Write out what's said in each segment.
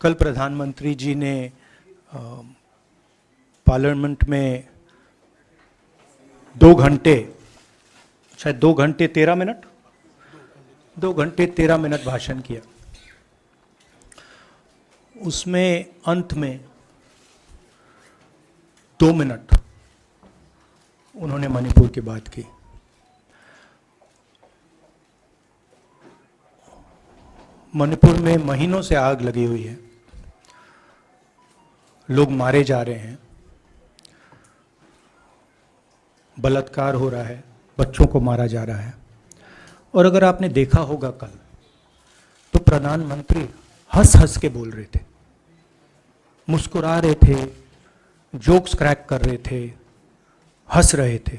कल प्रधानमंत्री जी ने पार्लियामेंट में 2 घंटे, शायद 2 घंटे 13 मिनट, 2 घंटे 13 मिनट भाषण किया। उसमें अंत में 2 मिनट उन्होंने मणिपुर की बात की। मणिपुर में महीनों से आग लगी हुई है, लोग मारे जा रहे हैं, बलात्कार हो रहा है, बच्चों को मारा जा रहा है। और अगर आपने देखा होगा कल, तो प्रधानमंत्री हंस हंस के बोल रहे थे, मुस्कुरा रहे थे, जोक्स क्रैक कर रहे थे, हंस रहे थे।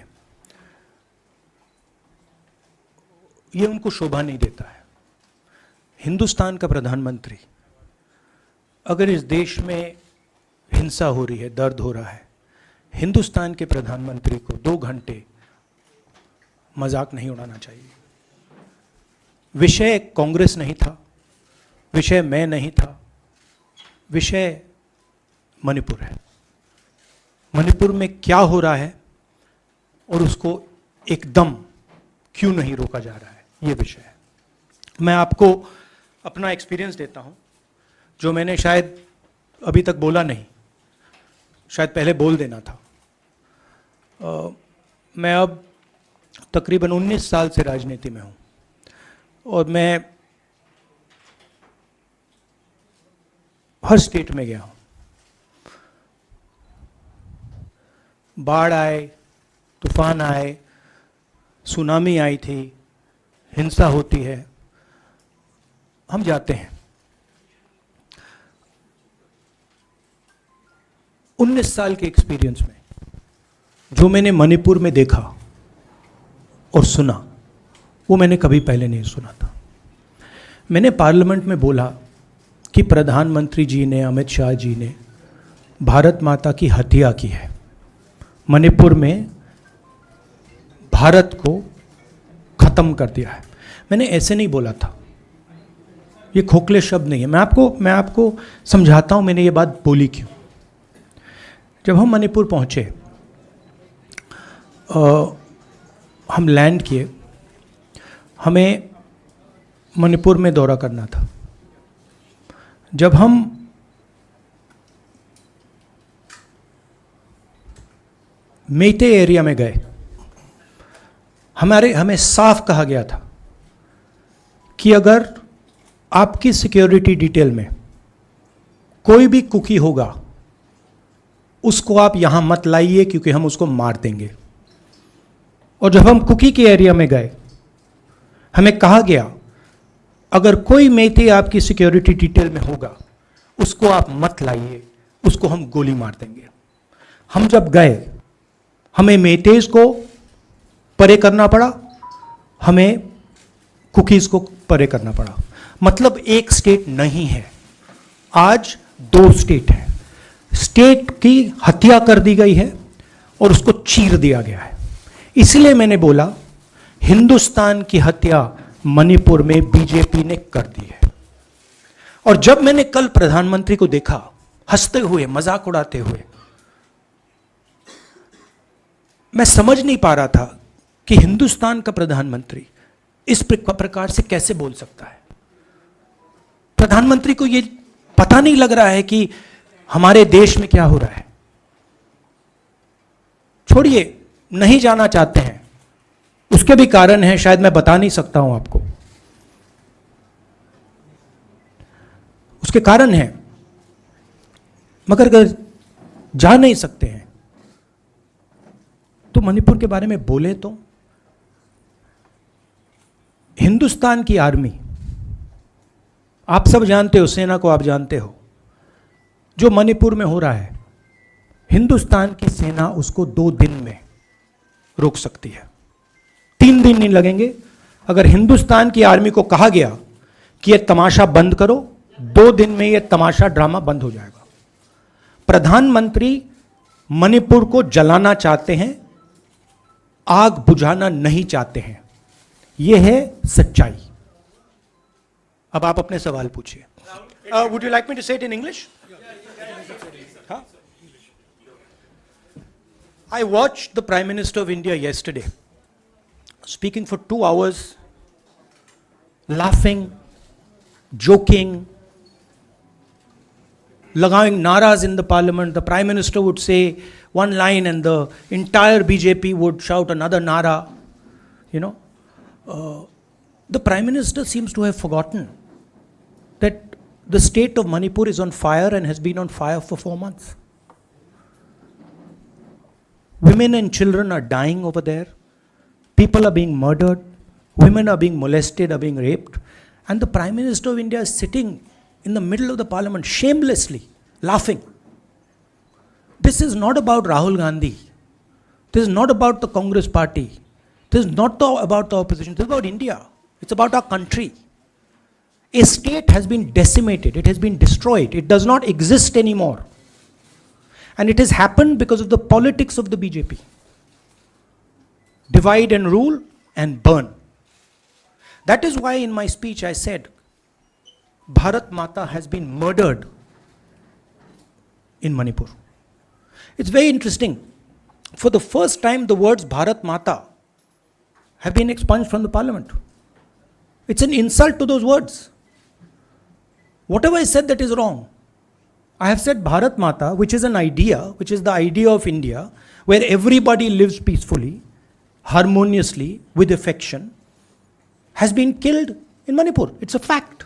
ये उनको शोभा नहीं देता है। हिंदुस्तान का प्रधानमंत्री, अगर इस देश में हिंसा हो रही है, दर्द हो रहा है, हिंदुस्तान के प्रधानमंत्री को 2 घंटे मजाक नहीं उड़ाना चाहिए। विषय कांग्रेस नहीं था, विषय मैं नहीं था, विषय मणिपुर है। मणिपुर में क्या हो रहा है और उसको एकदम क्यों नहीं रोका जा रहा है, ये विषय है। मैं आपको अपना एक्सपीरियंस देता हूं, जो मैंने शायद अभी तक बोला नहीं, शायद पहले बोल देना था। मैं अब तकरीबन 19 साल से राजनीति में हूं और मैं हर स्टेट में गया हूं। बाढ़ आए, तूफान आए, सुनामी आई थी, हिंसा होती है, हम जाते हैं। 19 साल के एक्सपीरियंस में जो मैंने मणिपुर में देखा और सुना, वो मैंने कभी पहले नहीं सुना था। मैंने पार्लियामेंट में बोला कि प्रधानमंत्री जी ने, अमित शाह जी ने भारत माता की हत्या की है, मणिपुर में भारत को खत्म कर दिया है। मैंने ऐसे नहीं बोला था, ये खोखले शब्द नहीं है। मैं आपको समझाता हूं मैंने ये बात बोली क्यों। जब हम मणिपुर पहुंचे, हम लैंड किए, हमें मणिपुर में दौरा करना था। जब हम मेते एरिया में गए, हमें साफ कहा गया था कि अगर आपकी सिक्योरिटी डिटेल में कोई भी कुकी होगा, उसको आप यहां मत लाइए क्योंकि हम उसको मार देंगे। और जब हम कुकी के एरिया में गए, हमें कहा गया अगर कोई मेते आपकी सिक्योरिटी डिटेल में होगा, उसको आप मत लाइए, उसको हम गोली मार देंगे। हम जब गए, हमें मेतेज को परे करना पड़ा, हमें कुकीज को परे करना पड़ा। मतलब एक स्टेट नहीं है, आज 2 स्टेट है। स्टेट की हत्या कर दी गई है और उसको चीर दिया गया है। इसलिए मैंने बोला हिंदुस्तान की हत्या मणिपुर में बीजेपी ने कर दी है। और जब मैंने कल प्रधानमंत्री को देखा हंसते हुए, मजाक उड़ाते हुए, मैं समझ नहीं पा रहा था कि हिंदुस्तान का प्रधानमंत्री इस प्रकार से कैसे बोल सकता है। प्रधानमंत्री को यह पता नहीं लग रहा है कि हमारे देश में क्या हो रहा है। छोड़िए, नहीं जाना चाहते हैं, उसके भी कारण हैं, शायद मैं बता नहीं सकता हूं आपको, उसके कारण हैं। मगर अगर जा नहीं सकते हैं तो मणिपुर के बारे में बोले तो। हिंदुस्तान की आर्मी, आप सब जानते हो, सेना को आप जानते हो, जो मणिपुर में हो रहा है, हिंदुस्तान की सेना उसको 2 दिन में रोक सकती है, 3 दिन नहीं लगेंगे। अगर हिंदुस्तान की आर्मी को कहा गया कि यह तमाशा बंद करो, 2 दिन में यह तमाशा, ड्रामा बंद हो जाएगा। प्रधानमंत्री मणिपुर को जलाना चाहते हैं, आग बुझाना नहीं चाहते हैं। यह है सच्चाई। अब आप अपने सवाल पूछिए। Would you like me to say it in English? Huh? I watched the Prime Minister of India yesterday speaking for 2 hours, laughing, joking, लगावing naras in the parliament. The Prime Minister would say one line and the entire BJP would shout another nara. The Prime Minister seems to have forgotten that the state of Manipur is on fire and has been on fire for 4 months. Women and children are dying over there. People are being murdered. Women are being molested, are being raped. And the Prime Minister of India is sitting in the middle of the parliament, shamelessly laughing. This is not about Rahul Gandhi. This is not about the Congress party. This is not about the opposition. This is about India. It's about our country. A state has been decimated. It has been destroyed. It does not exist anymore. And it has happened because of the politics of the BJP. Divide and rule and burn. That is why in my speech I said, Bharat Mata has been murdered in Manipur. It's very interesting. For the first time, the words Bharat Mata have been expunged from the parliament. It's an insult to those words. Whatever I said that is wrong. I have said Bharat Mata, which is an idea, which is the idea of India, where everybody lives peacefully, harmoniously, with affection, has been killed in Manipur. It's a fact.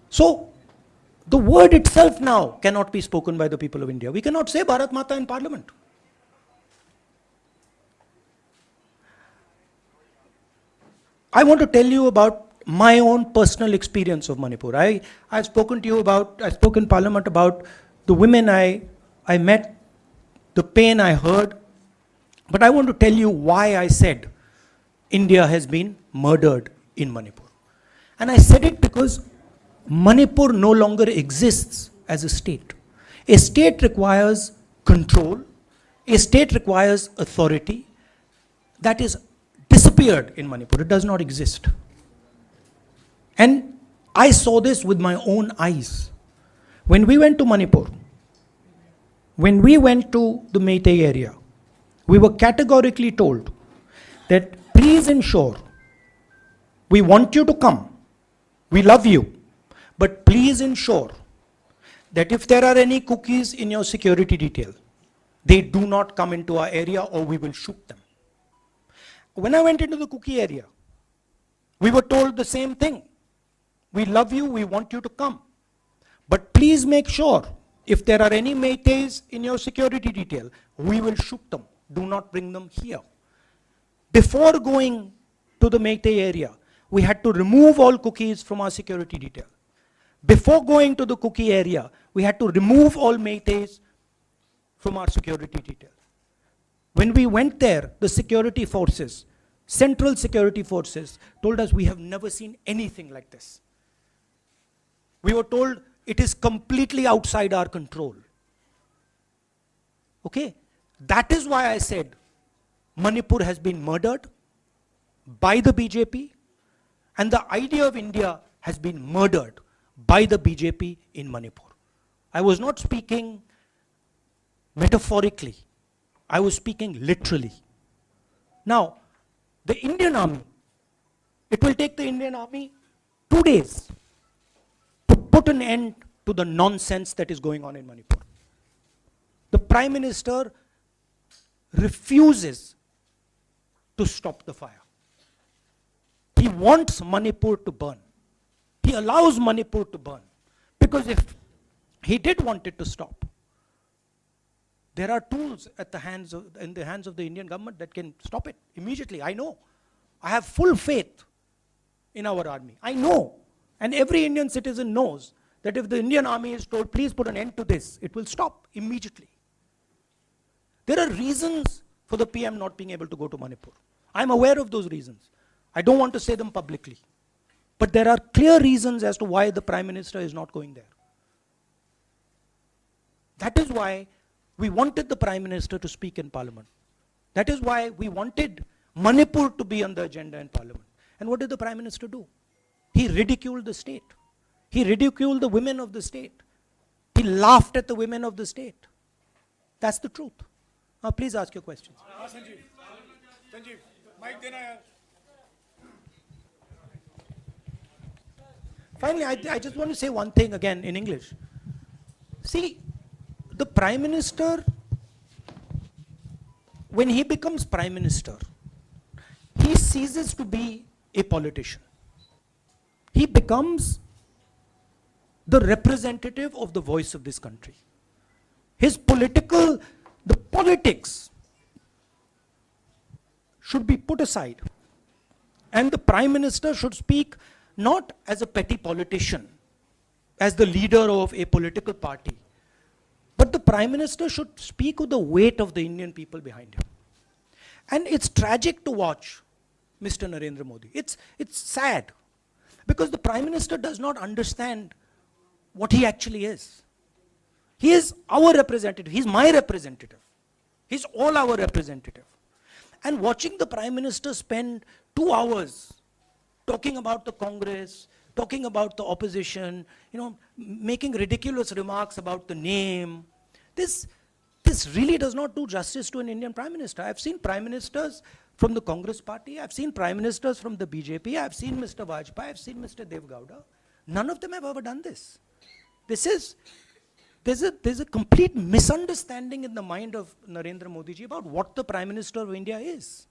So, the word itself now cannot be spoken by the people of India. We cannot say Bharat Mata in parliament. I want to tell you about my own personal experience of Manipur. I've spoken to you about, I spoke in parliament about the women I met, the pain I heard, but I want to tell you why I said India has been murdered in Manipur. And I said it because Manipur no longer exists as a state. A state requires control. A state requires authority. That is disappeared in Manipur. It does not exist. And I saw this with my own eyes. When we went to Manipur, when we went to the Meitei area, we were categorically told that please ensure, we want you to come, we love you, but please ensure that if there are any cookies in your security detail, they do not come into our area or we will shoot them. When I went into the cookie area, we were told the same thing. We love you, we want you to come. But please make sure, if there are any Meiteis in your security detail, we will shoot them. Do not bring them here. Before going to the Meitei area, we had to remove all cookies from our security detail. Before going to the cookie area, we had to remove all Meiteis from our security detail. When we went there, the security forces, central security forces, told us we have never seen anything like this. We were told it is completely outside our control. Okay? That is why I said Manipur has been murdered by the BJP, and the idea of India has been murdered by the BJP in Manipur. I was not speaking metaphorically. I was speaking literally. Now, the Indian army, it will take the Indian army 2 days to put an end to the nonsense that is going on in Manipur. The Prime Minister refuses to stop the fire. He wants Manipur to burn. He allows Manipur to burn. Because if he did want it to stop, there are tools in the hands of the Indian government that can stop it immediately. I know. I have full faith in our army. I know. And every Indian citizen knows that if the Indian army is told, please put an end to this, it will stop immediately. There are reasons for the PM not being able to go to Manipur. I'm aware of those reasons. I don't want to say them publicly. But there are clear reasons as to why the Prime Minister is not going there. That is why we wanted the Prime Minister to speak in Parliament. That is why we wanted Manipur to be on the agenda in Parliament. And what did the Prime Minister do? He ridiculed the state. He ridiculed the women of the state. He laughed at the women of the state. That's the truth. Now please ask your questions. Sanjeev mic देना यार. Finally, I just want to say one thing again in English. See, the Prime Minister, when he becomes Prime Minister, he ceases to be a politician. He becomes the representative of the voice of this country. The politics should be put aside. And the Prime Minister should speak not as a petty politician, as the leader of a political party, but the Prime Minister should speak with the weight of the Indian people behind him. And it's tragic to watch Mr. Narendra Modi. It's sad, because the Prime Minister does not understand what he actually is. He is our representative. He's my representative. He's all our representative. And watching the Prime Minister spend 2 hours talking about the Congress, talking about the opposition, making ridiculous remarks about the name, this really does not do justice to an Indian Prime Minister. I've seen Prime Ministers from the Congress party, I've seen Prime Ministers from the BJP, I've seen Mr. Vajpayee, I've seen Mr. Dev Gowda. None of them have ever done this. There's a complete misunderstanding in the mind of Narendra Modi ji about what the Prime Minister of India is.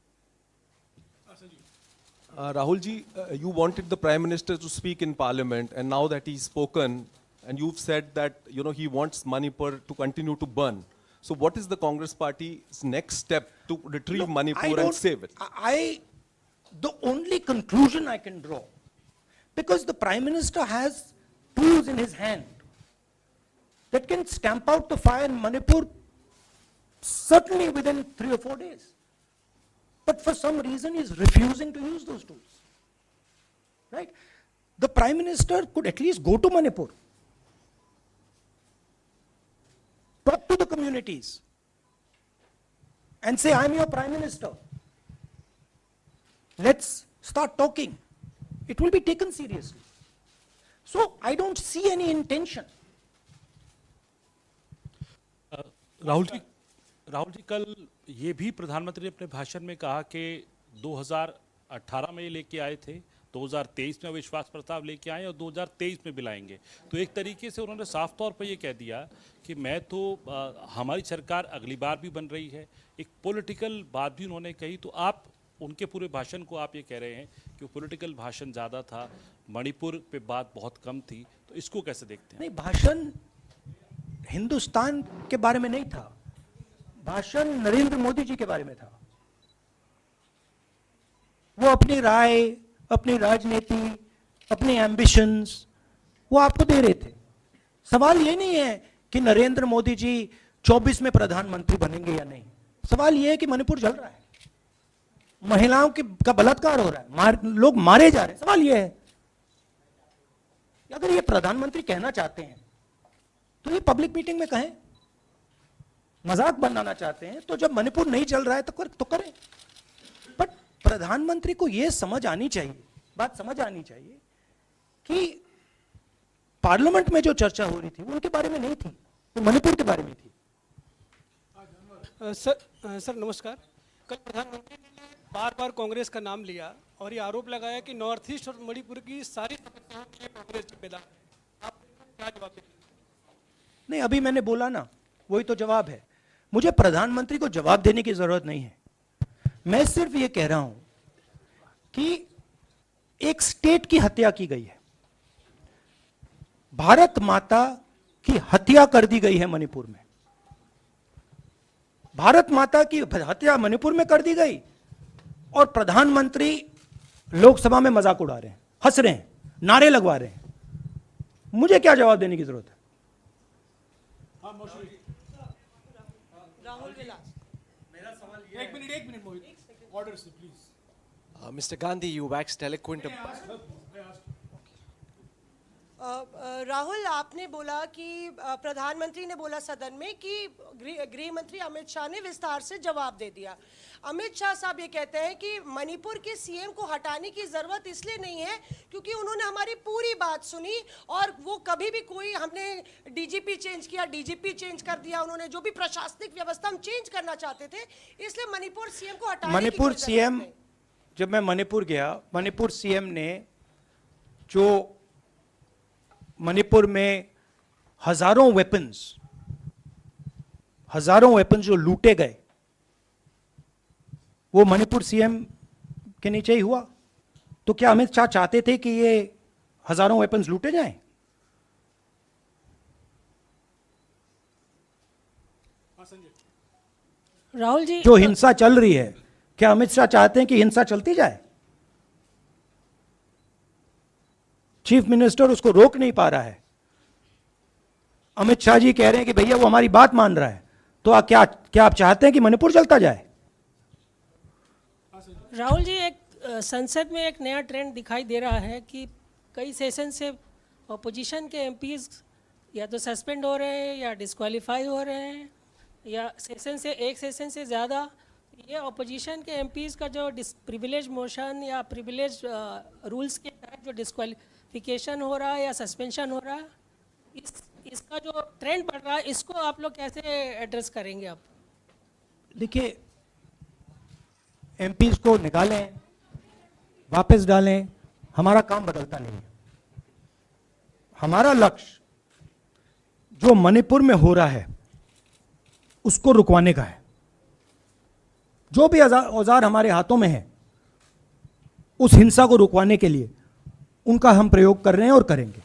Rahul ji, you wanted the Prime Minister to speak in Parliament, and now that he's spoken, and you've said that he wants Manipur to continue to burn. So what is the Congress Party's next step to retrieve Manipur and save it? The only conclusion I can draw, because the Prime Minister has tools in his hand that can stamp out the fire in Manipur certainly within 3 or 4 days. But for some reason he is refusing to use those tools. Right? The Prime Minister could at least go to Manipur, talk to the communities, and say, I'm your Prime Minister. Let's start talking. It will be taken seriously. So I don't see any intention. Rahul ji कल ये भी प्रधानमंत्री ने अपने भाषण में कहा कि 2018 में लेके आए थे, 2023 में विश्वास प्रस्ताव लेके आए और 2023 में भी लाएंगे. तो एक तरीके से उन्होंने साफ तौर पर ये कह दिया कि मैं तो हमारी सरकार अगली बार भी बन रही है. एक पॉलिटिकल बात भी उन्होंने कही. तो आप उनके पूरे भाषण को आप ये कह रहे हैं कि वो पॉलिटिकल भाषण ज़्यादा था, मणिपुर पे बात बहुत कम थी. तो इसको कैसे देखते हैं? नहीं, भाषण हिंदुस्तान के बारे में नहीं था, भाषण नरेंद्र मोदी जी के बारे में था. वो अपनी राय, अपनी राजनीति, अपने एम्बिशंस वो आपको दे रहे थे. सवाल ये नहीं है कि नरेंद्र मोदी जी 24 में प्रधानमंत्री बनेंगे या नहीं. सवाल ये है कि मणिपुर जल रहा है, महिलाओं का बलात्कार हो रहा है, लोग मारे जा रहे हैं. सवाल ये है, अगर ये प्रधानमंत्री कहना चाहते हैं तो ये पब्लिक मीटिंग में कहें. मजाक बनाना चाहते हैं तो जब मणिपुर नहीं चल रहा है तो करें. बट प्रधानमंत्री को यह समझ आनी चाहिए, बात समझ आनी चाहिए कि पार्लियामेंट में जो चर्चा हो रही थी वो उनके बारे में नहीं थी, वो मणिपुर के बारे में थी. सर नमस्कार. कल प्रधानमंत्री ने बार बार कांग्रेस का नाम लिया और ये आरोप लगाया कि नॉर्थ ईस्ट और मणिपुर की सारी समस्याओं में कांग्रेस जिम्मेदार. आप क्या जवाब देंगे? नहीं, अभी मैंने बोला ना, वही तो जवाब है. मुझे प्रधानमंत्री को जवाब देने की जरूरत नहीं है. मैं सिर्फ ये कह रहा हूं कि एक स्टेट की हत्या की गई है, भारत माता की हत्या कर दी गई है मणिपुर में. भारत माता की हत्या मणिपुर में कर दी गई और प्रधानमंत्री लोकसभा में मजाक उड़ा रहे हैं, हंस रहे हैं, नारे लगवा रहे हैं. मुझे क्या जवाब देने की जरूरत है? राहुल विलास, मेरा सवाल ये एक मिनट मोहित, ऑर्डर से please. Mr. Gandhi, you waxed eloquent. Rahul, आपने बोला कि प्रधानमंत्री ने बोला सदन में कि गृह मंत्री अमित शाह ने विस्तार से जवाब दे दिया। अमित शाह साहब ये कहते हैं कि मणिपुर के सीएम को हटाने की जरूरत इसलिए नहीं है क्योंकि उन्होंने हमारी पूरी बात सुनी और वो कभी भी कोई हमने डीजीपी चेंज किया, डीजीपी चेंज कर दिया, उन्होंने जो भी प्रशासनिक व्यवस्था हम चेंज करना चाहते थे, इसलिए मणिपुर सीएम को हटाने की मणिपुर कोई सीएम, जरूरत नहीं। जब मैं मणिपुर गया, मणिपुर सीएम ने जो मणिपुर में हजारों वेपन्स जो लूटे गए, वो मणिपुर सीएम के नीचे ही हुआ। तो क्या अमित शाह चाहते थे कि ये हजारों वेपन्स लूटे जाएं? राहुल जी, जो हिंसा चल रही है, क्या अमित शाह चाहते हैं कि हिंसा चलती जाए? चीफ मिनिस्टर उसको रोक नहीं पा रहा है। अमित शाह जी कह रहे हैं कि भैया वो हमारी बात मान रहा है, तो क्या आप चाहते हैं कि मणिपुर चलता जाए? राहुल जी, एक संसद में एक नया ट्रेंड दिखाई दे रहा है कि कई सेशन से अपोजिशन के एमपीज या तो सस्पेंड हो रहे हैं या डिस्क्वालीफाई हो रहे हैं, या एक सेशन से ज़्यादा ये अपोजिशन के एमपीज का जो प्रिविलेज मोशन या प्रिविलेज रूल्स के तहत जो डिस्क्वालिफिकेशन हो रहा है या सस्पेंशन हो रहा है, इसका जो ट्रेंड बढ़ रहा है, इसको आप लोग कैसे एड्रेस करेंगे? आप देखिए, एमपीज को निकालें, वापस डालें, हमारा काम बदलता नहीं है। हमारा लक्ष्य जो मणिपुर में हो रहा है उसको रुकवाने का है। जो भी औजार हमारे हाथों में है, उस हिंसा को रुकवाने के लिए उनका हम प्रयोग कर रहे हैं और करेंगे।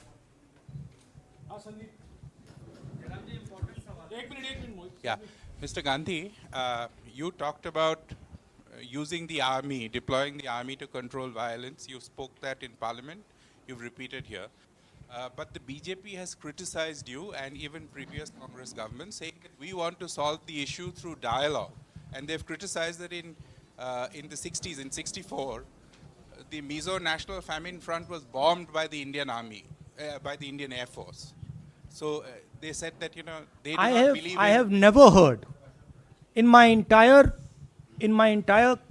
Yeah, Mr. Gandhi, you talked about using the army, deploying the army to control violence. You spoke that in Parliament. You've repeated here. But the BJP has criticized you and even previous Congress governments, saying that we want to solve the issue through dialogue. And they've criticized that in the 60s, in 64, the Mizo National Famine Front was bombed by the Indian Army, by the Indian Air Force. So they said that, you know, they do not believe I have never heard in my entire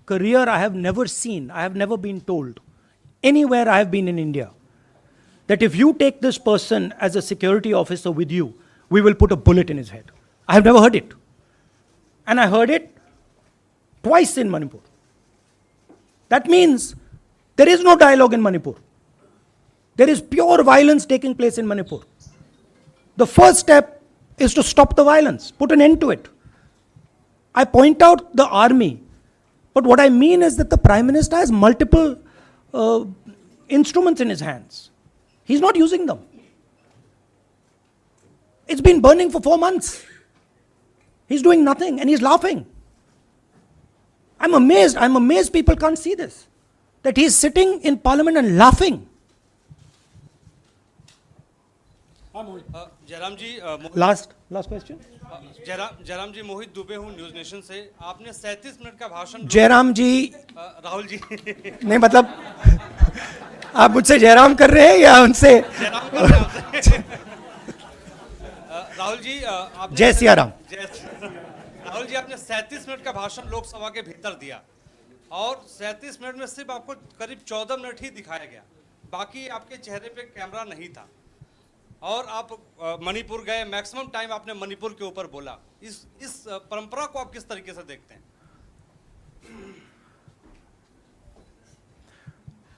career, I have never been told anywhere I have been in India that if you take this person as a security officer with you, we will put a bullet in his head. I have never heard it. And I heard it twice in Manipur. That means there is no dialogue in Manipur. There is pure violence taking place in Manipur. The first step is to stop the violence, put an end to it. I point out the army, but what I mean is that the Prime Minister has multiple instruments in his hands. He's not using them. It's been burning for 4 months. He's doing nothing and he's laughing. I'm amazed people can't see this. That he's sitting in Parliament and laughing. Jairam ji, Last question. Jairam जी, मोहित दुबे हूँ news nation से। आपने 37 minute का भाषण जयराम जी, राहुल जी नहीं मतलब आप मुझसे जयराम कर रहे हैं या उनसे? जयराम कर रहे हैं आपसे। राहुल जी, आपने जय सिया राम। राहुल जी, आपने 37 मिनट का भाषण लोकसभा के भीतर दिया और 37 मिनट में सिर्फ आपको करीब 14 मिनट ही दिखाया गया, बाकी आपके चेहरे पे कैमरा नहीं था। और आप मणिपुर गए, मैक्सिमम टाइम आपने मणिपुर के ऊपर बोला। इस परंपरा को आप किस तरीके से देखते हैं?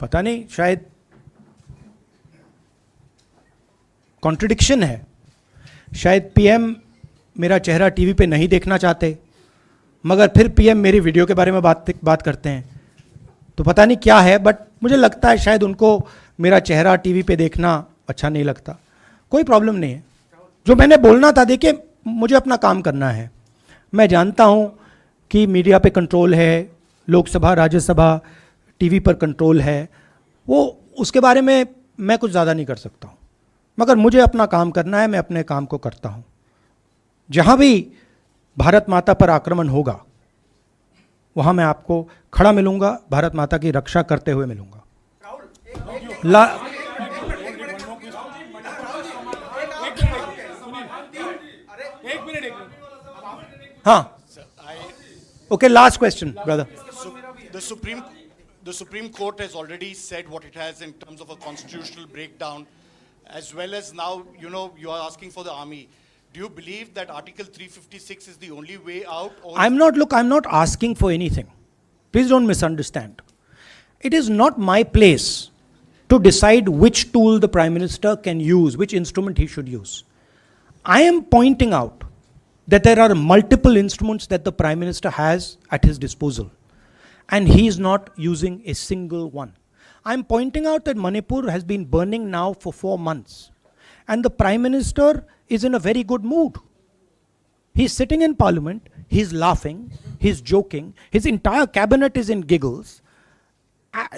पता नहीं, शायद कॉन्ट्रडिक्शन है। शायद पीएम मेरा चेहरा टीवी पे नहीं देखना चाहते, मगर फिर पीएम मेरी वीडियो के बारे में बात करते हैं। तो पता नहीं क्या है, बट मुझे लगता है शायद उनको मेरा चेहरा टीवी पे देखना अच्छा नहीं लगता। कोई प्रॉब्लम नहीं है। जो मैंने बोलना था, देखिए मुझे अपना काम करना है। मैं जानता हूँ कि मीडिया पे कंट्रोल है, लोकसभा राज्यसभा टीवी पर कंट्रोल है, वो उसके बारे में मैं कुछ ज़्यादा नहीं कर सकता हूँ, मगर मुझे अपना काम करना है। मैं अपने काम को करता हूँ। जहाँ भी भारत माता पर आक्रमण होगा वहाँ मैं आपको खड़ा मिलूँगा, भारत माता की रक्षा करते हुए मिलूँगा। Huh. Okay, last question, brother. The Supreme Court has already said what it has in terms of a constitutional breakdown, as well as now, you are asking for the army. Do you believe that Article 356 is the only way out? Or I'm not asking for anything. Please don't misunderstand. It is not my place to decide which tool the Prime Minister can use, which instrument he should use. I am pointing out that there are multiple instruments that the Prime Minister has at his disposal, and he is not using a single one. I'm pointing out that Manipur has been burning now for 4 months, and the Prime Minister is in a very good mood. He's sitting in Parliament, he's laughing, he's joking, his entire cabinet is in giggles.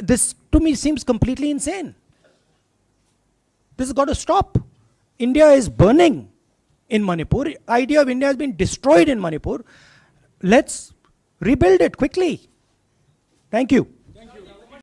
This to me seems completely insane. This has got to stop. India is burning in Manipur. Idea of India has been destroyed in Manipur. Let's rebuild it quickly. Thank you.